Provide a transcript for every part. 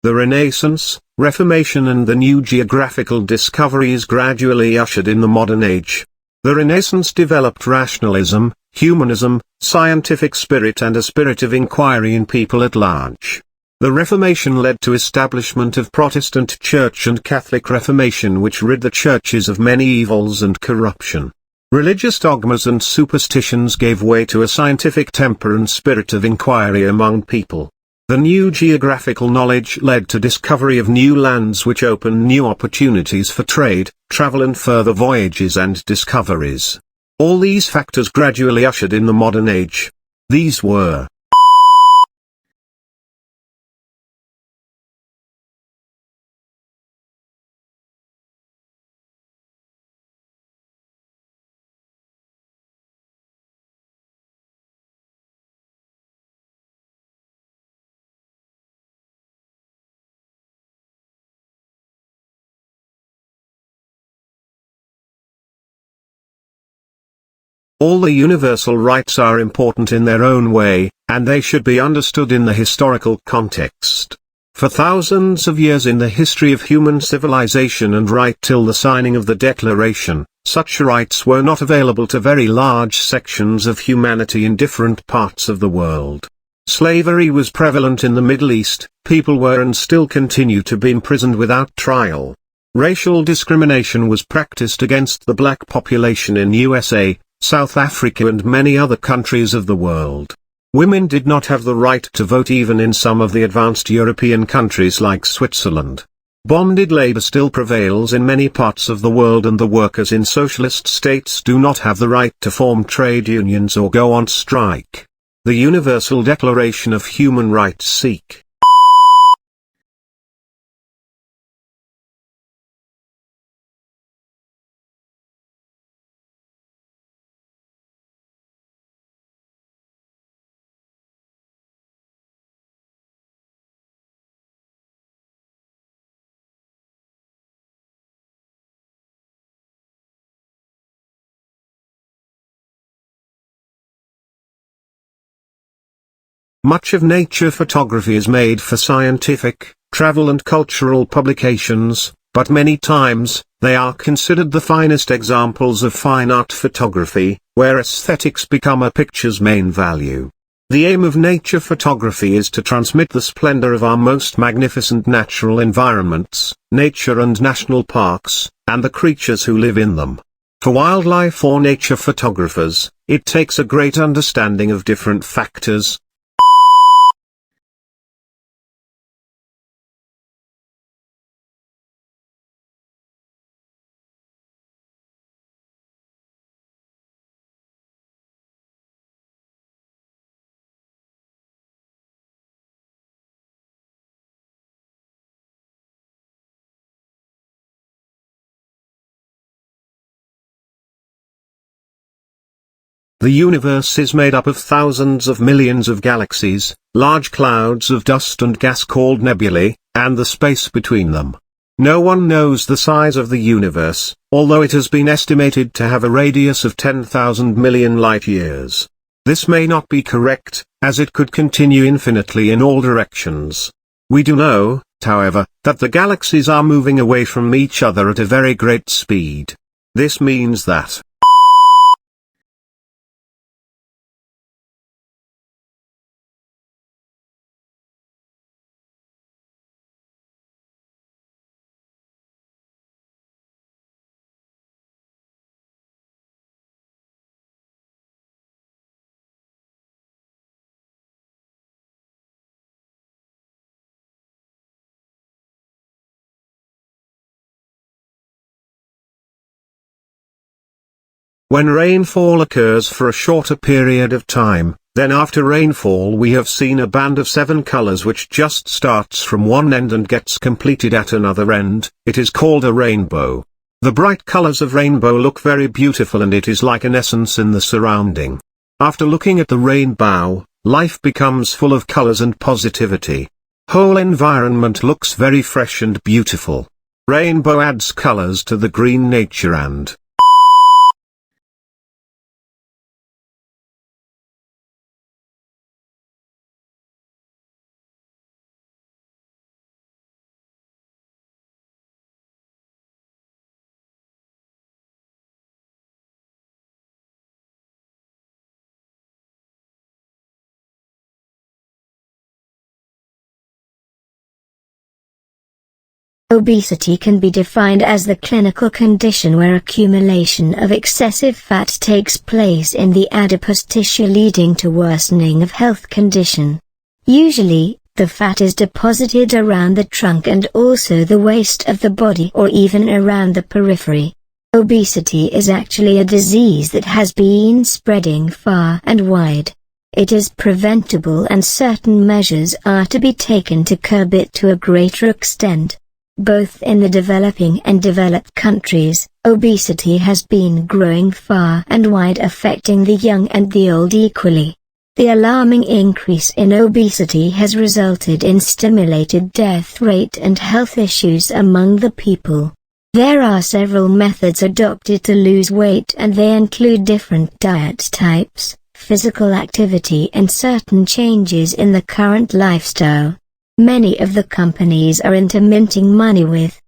The Renaissance, Reformation and the new geographical discoveries gradually ushered in the modern age. The Renaissance developed rationalism, humanism, scientific spirit and a spirit of inquiry in people at large. The Reformation led to establishment of Protestant Church and Catholic Reformation, which rid the churches of many evils and corruption. Religious dogmas and superstitions gave way to a scientific temper and spirit of inquiry among people. The new geographical knowledge led to discovery of new lands which opened new opportunities for trade, travel and further voyages and discoveries. All these factors gradually ushered in the modern age. These were all the universal rights are important in their own way, and they should be understood in the historical context. For thousands of years in the history of human civilization and right till the signing of the Declaration, such rights were not available to very large sections of humanity in different parts of the world. Slavery was prevalent in the Middle East, people were and still continue to be imprisoned without trial. Racial discrimination was practiced against the black population in USA, South Africa and many other countries of the world. Women did not have the right to vote even in some of the advanced European countries like Switzerland. Bonded labor still prevails in many parts of the world and the workers in socialist states do not have the right to form trade unions or go on strike. The Universal Declaration of Human Rights seek Much of nature photography is made for scientific, travel and cultural publications, but many times, they are considered the finest examples of fine art photography, where aesthetics become a picture's main value. The aim of nature photography is to transmit the splendor of our most magnificent natural environments, nature and national parks, and the creatures who live in them. For wildlife or nature photographers, it takes a great understanding of different factors, The universe is made up of thousands of millions of galaxies, large clouds of dust and gas called nebulae, and the space between them. No one knows the size of the universe, although it has been estimated to have a radius of 10,000 million light-years. This may not be correct, as it could continue infinitely in all directions. We do know, however, that the galaxies are moving away from each other at a very great speed. This means that when rainfall occurs for a shorter period of time, then after rainfall we have seen a band of 7 colors which just starts from one end and gets completed at another end. It is called a rainbow. The bright colors of rainbow look very beautiful and it is like an essence in the surrounding. After looking at the rainbow, life becomes full of colors and positivity. Whole environment looks very fresh and beautiful. Rainbow adds colors to the green nature and Obesity can be defined as the clinical condition where accumulation of excessive fat takes place in the adipose tissue leading to worsening of health condition. Usually, the fat is deposited around the trunk and also the waist of the body or even around the periphery. Obesity is actually a disease that has been spreading far and wide. It is preventable and certain measures are to be taken to curb it to a greater extent. Both in the developing and developed countries, obesity has been growing far and wide, affecting the young and the old equally. The alarming increase in obesity has resulted in stimulated death rate and health issues among the people. There are several methods adopted to lose weight, and they include different diet types, physical activity and certain changes in the current lifestyle. Many of the companies are into minting money with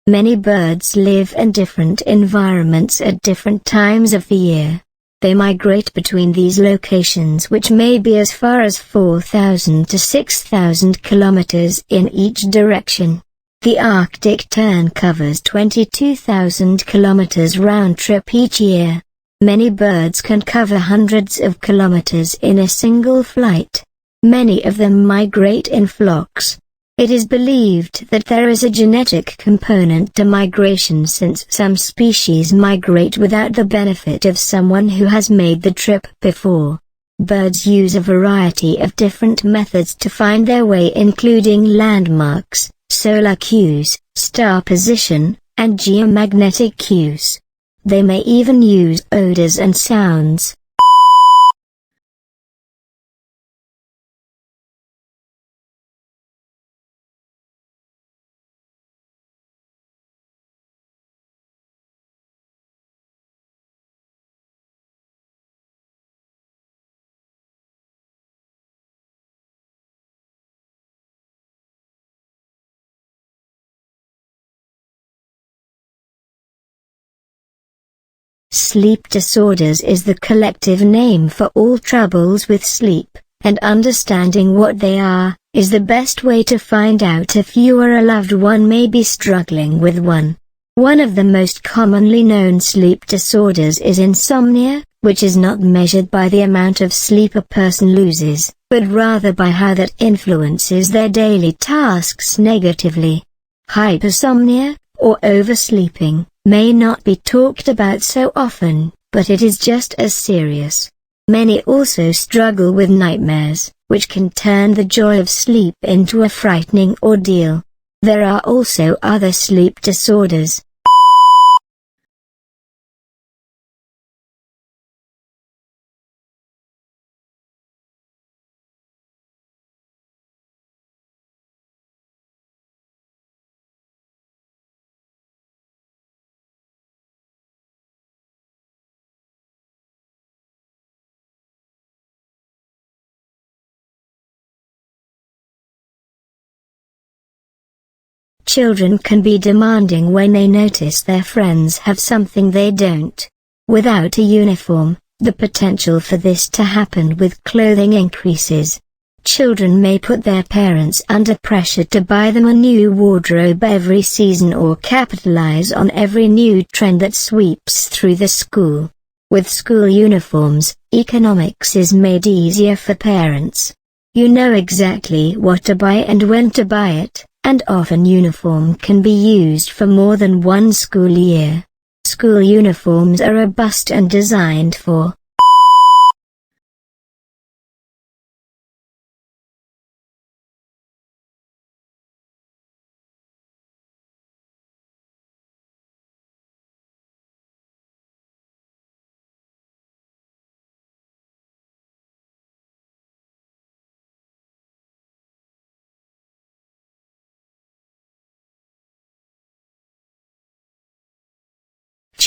Many birds live in different environments at different times of the year. They migrate between these locations, which may be as far as 4,000 to 6,000 kilometers in each direction. The Arctic tern covers 22,000 kilometers round trip each year. Many birds can cover hundreds of kilometers in a single flight. Many of them migrate in flocks. It is believed that there is a genetic component to migration, since some species migrate without the benefit of someone who has made the trip before. Birds use a variety of different methods to find their way, including landmarks, solar cues, star position, and geomagnetic cues. They may even use odors and sounds. Sleep disorders is the collective name for all troubles with sleep, and understanding what they are is the best way to find out if you or a loved one may be struggling with one. One of the most commonly known sleep disorders is insomnia, which is not measured by the amount of sleep a person loses, but rather by how that influences their daily tasks negatively. Hypersomnia, or oversleeping, may not be talked about so often, but it is just as serious. Many also struggle with nightmares, which can turn the joy of sleep into a frightening ordeal. There are also other sleep disorders. Children can be demanding when they notice their friends have something they don't. Without a uniform, the potential for this to happen with clothing increases. Children may put their parents under pressure to buy them a new wardrobe every season or capitalize on every new trend that sweeps through the school. With school uniforms, economics is made easier for parents. You know exactly what to buy and when to buy it, and often uniform can be used for more than one school year. School uniforms are robust and designed for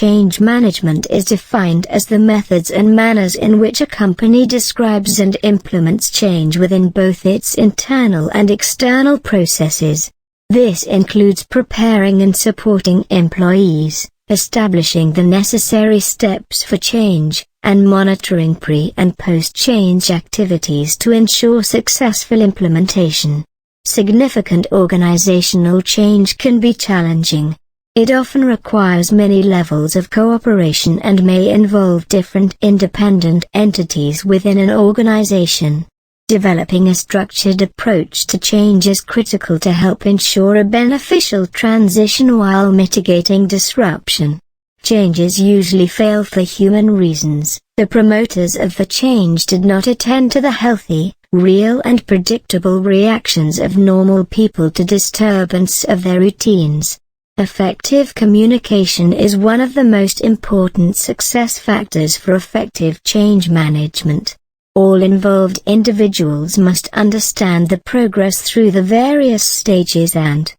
change management is defined as the methods and manners in which a company describes and implements change within both its internal and external processes. This includes preparing and supporting employees, establishing the necessary steps for change, and monitoring pre- and post-change activities to ensure successful implementation. Significant organizational change can be challenging. It often requires many levels of cooperation and may involve different independent entities within an organization. Developing a structured approach to change is critical to help ensure a beneficial transition while mitigating disruption. Changes usually fail for human reasons. The promoters of the change did not attend to the healthy, real and predictable reactions of normal people to disturbance of their routines. Effective communication is one of the most important success factors for effective change management. All involved individuals must understand the progress through the various stages and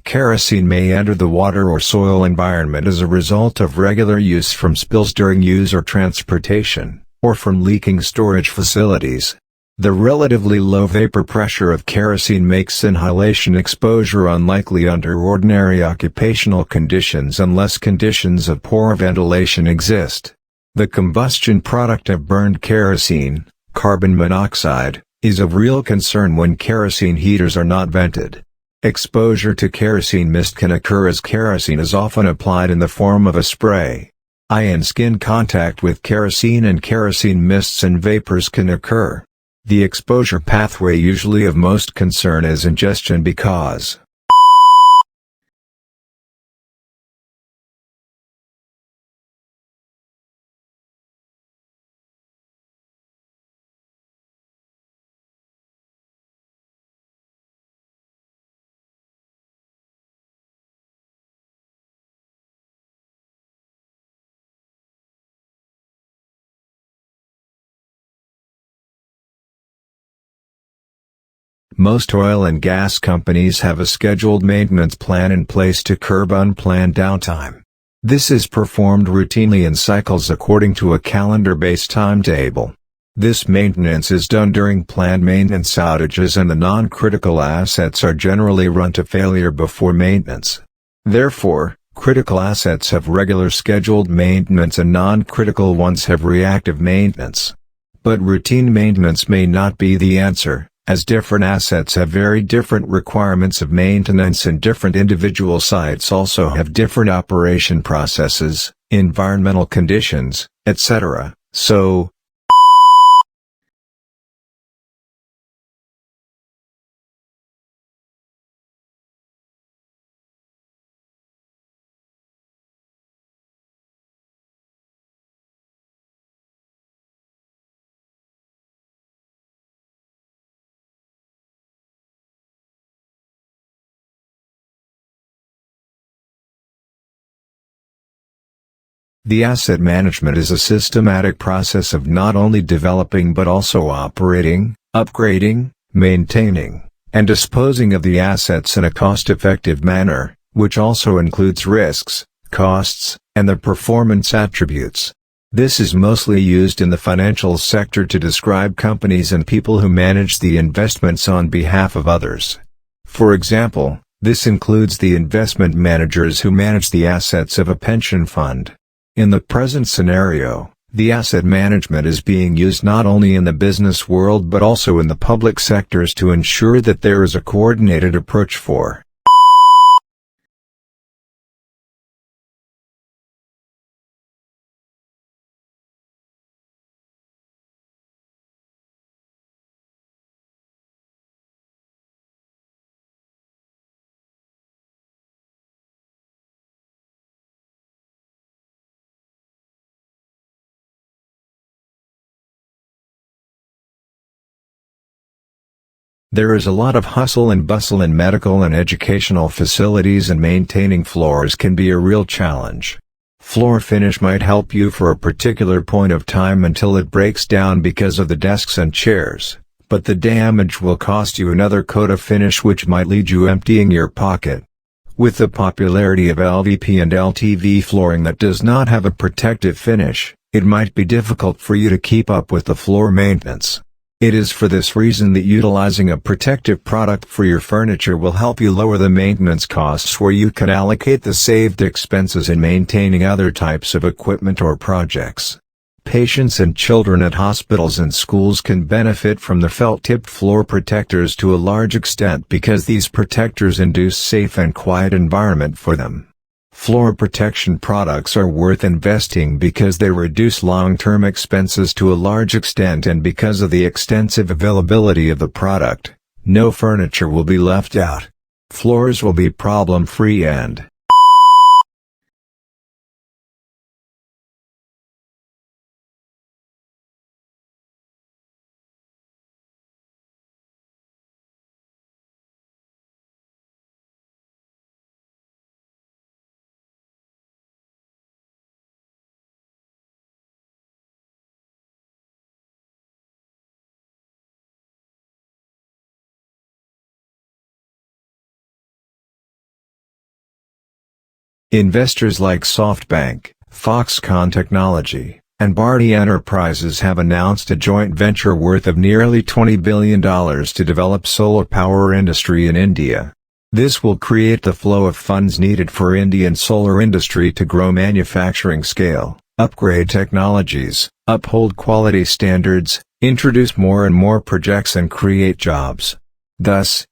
Kerosene may enter the water or soil environment as a result of regular use from spills during use or transportation, or from leaking storage facilities. The relatively low vapor pressure of kerosene makes inhalation exposure unlikely under ordinary occupational conditions unless conditions of poor ventilation exist. The combustion product of burned kerosene, carbon monoxide, is of real concern when kerosene heaters are not vented. Exposure to kerosene mist can occur as kerosene is often applied in the form of a spray. Eye and skin contact with kerosene and kerosene mists and vapors can occur. The exposure pathway usually of most concern is ingestion because most oil and gas companies have a scheduled maintenance plan in place to curb unplanned downtime. This is performed routinely in cycles according to a calendar-based timetable. This maintenance is done during planned maintenance outages and the non-critical assets are generally run to failure before maintenance. Therefore, critical assets have regular scheduled maintenance and non-critical ones have reactive maintenance. But routine maintenance may not be the answer, as different assets have very different requirements of maintenance and different individual sites also have different operation processes, environmental conditions, etc. So, the asset management is a systematic process of not only developing but also operating, upgrading, maintaining, and disposing of the assets in a cost-effective manner, which also includes risks, costs, and the performance attributes. This is mostly used in the financial sector to describe companies and people who manage the investments on behalf of others. For example, this includes the investment managers who manage the assets of a pension fund. In the present scenario, the asset management is being used not only in the business world but also in the public sectors to ensure that there is a coordinated approach for There is a lot of hustle and bustle in medical and educational facilities, and maintaining floors can be a real challenge. Floor finish might help you for a particular point of time until it breaks down because of the desks and chairs, but the damage will cost you another coat of finish, which might lead you emptying your pocket. With the popularity of LVP and LTV flooring that does not have a protective finish, it might be difficult for you to keep up with the floor maintenance. It is for this reason that utilizing a protective product for your furniture will help you lower the maintenance costs, where you can allocate the saved expenses in maintaining other types of equipment or projects. Patients and children at hospitals and schools can benefit from the felt-tipped floor protectors to a large extent because these protectors induce safe and quiet environment for them. Floor protection products are worth investing because they reduce long-term expenses to a large extent, and because of the extensive availability of the product, no furniture will be left out. Floors will be problem-free and investors like SoftBank, Foxconn Technology, and Bharti Enterprises have announced a joint venture worth of nearly $20 billion to develop solar power industry in India. This will create the flow of funds needed for Indian solar industry to grow manufacturing scale, upgrade technologies, uphold quality standards, introduce more and more projects, and create jobs. Thus,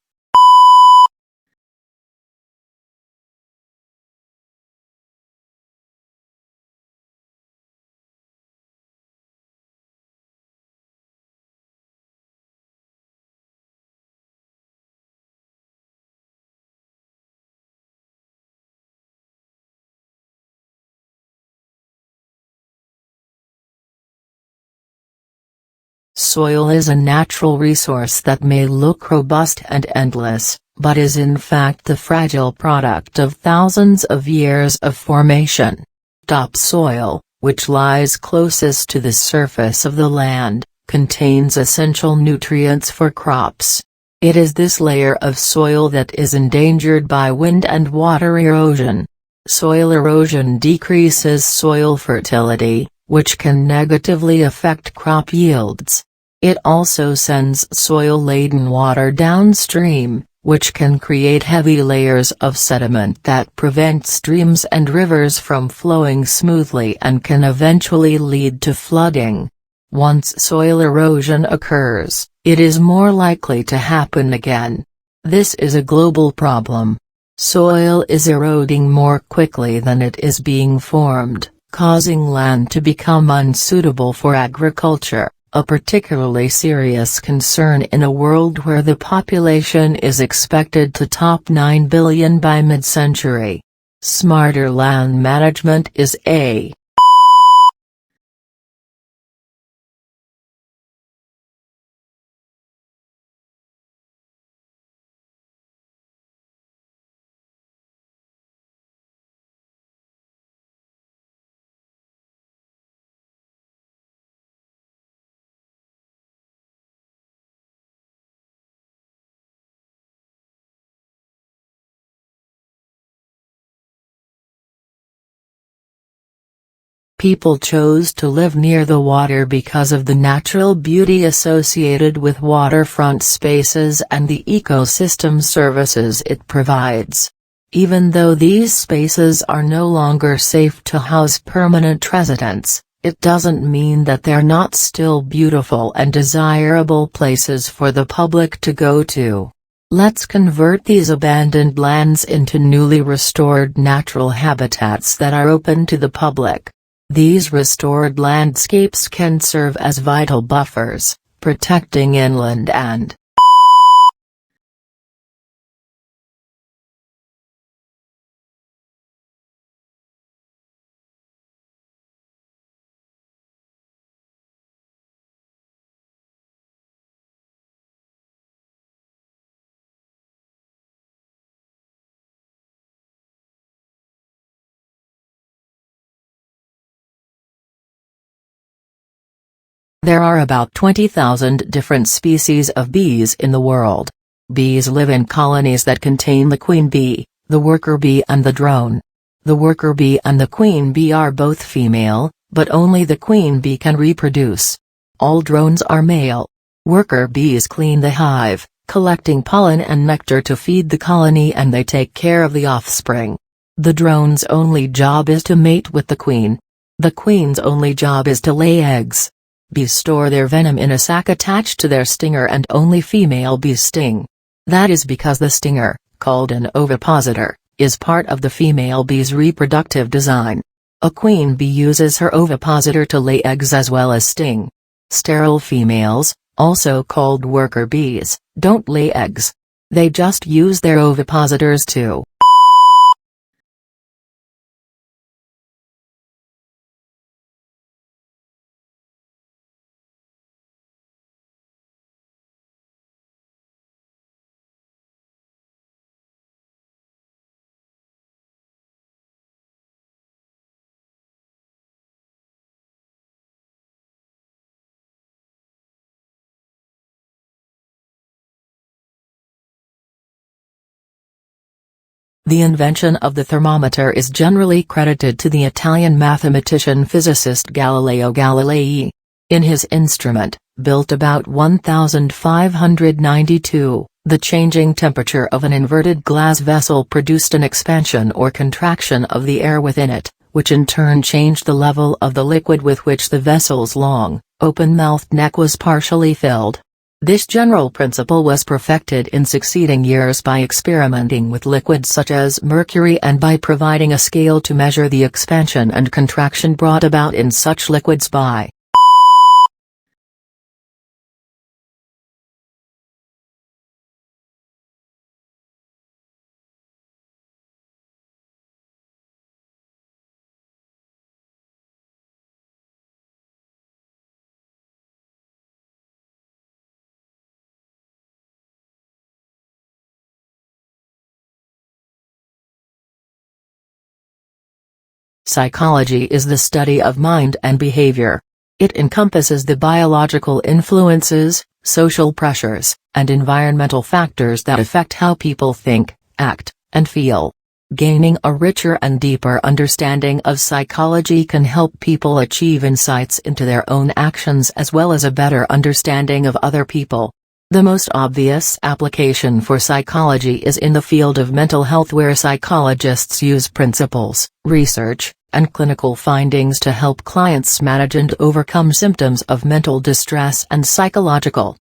soil is a natural resource that may look robust and endless, but is in fact the fragile product of thousands of years of formation. Topsoil, which lies closest to the surface of the land, contains essential nutrients for crops. It is this layer of soil that is endangered by wind and water erosion. Soil erosion decreases soil fertility, which can negatively affect crop yields. It also sends soil-laden water downstream, which can create heavy layers of sediment that prevent streams and rivers from flowing smoothly and can eventually lead to flooding. Once soil erosion occurs, it is more likely to happen again. This is a global problem. Soil is eroding more quickly than it is being formed, causing land to become unsuitable for agriculture, a particularly serious concern in a world where the population is expected to top 9 billion by mid-century. Smarter land management is a People chose to live near the water because of the natural beauty associated with waterfront spaces and the ecosystem services it provides. Even though these spaces are no longer safe to house permanent residents, it doesn't mean that they're not still beautiful and desirable places for the public to go to. Let's convert these abandoned lands into newly restored natural habitats that are open to the public. These restored landscapes can serve as vital buffers, protecting inland and There are about 20,000 different species of bees in the world. Bees live in colonies that contain the queen bee, the worker bee and the drone. The worker bee and the queen bee are both female, but only the queen bee can reproduce. All drones are male. Worker bees clean the hive, collecting pollen and nectar to feed the colony, and they take care of the offspring. The drone's only job is to mate with the queen. The queen's only job is to lay eggs. Bees store their venom in a sac attached to their stinger, and only female bees sting. That is because the stinger, called an ovipositor, is part of the female bee's reproductive design. A queen bee uses her ovipositor to lay eggs as well as sting. Sterile females, also called worker bees, don't lay eggs. They just use their ovipositors to The invention of the thermometer is generally credited to the Italian mathematician-physicist Galileo Galilei. In his instrument, built about 1592, the changing temperature of an inverted glass vessel produced an expansion or contraction of the air within it, which in turn changed the level of the liquid with which the vessel's long, open-mouthed neck was partially filled. This general principle was perfected in succeeding years by experimenting with liquids such as mercury and by providing a scale to measure the expansion and contraction brought about in such liquids by Psychology is the study of mind and behavior. It encompasses the biological influences, social pressures, and environmental factors that affect how people think, act, and feel. Gaining a richer and deeper understanding of psychology can help people achieve insights into their own actions as well as a better understanding of other people. The most obvious application for psychology is in the field of mental health, where psychologists use principles, research, and clinical findings to help clients manage and overcome symptoms of mental distress and psychological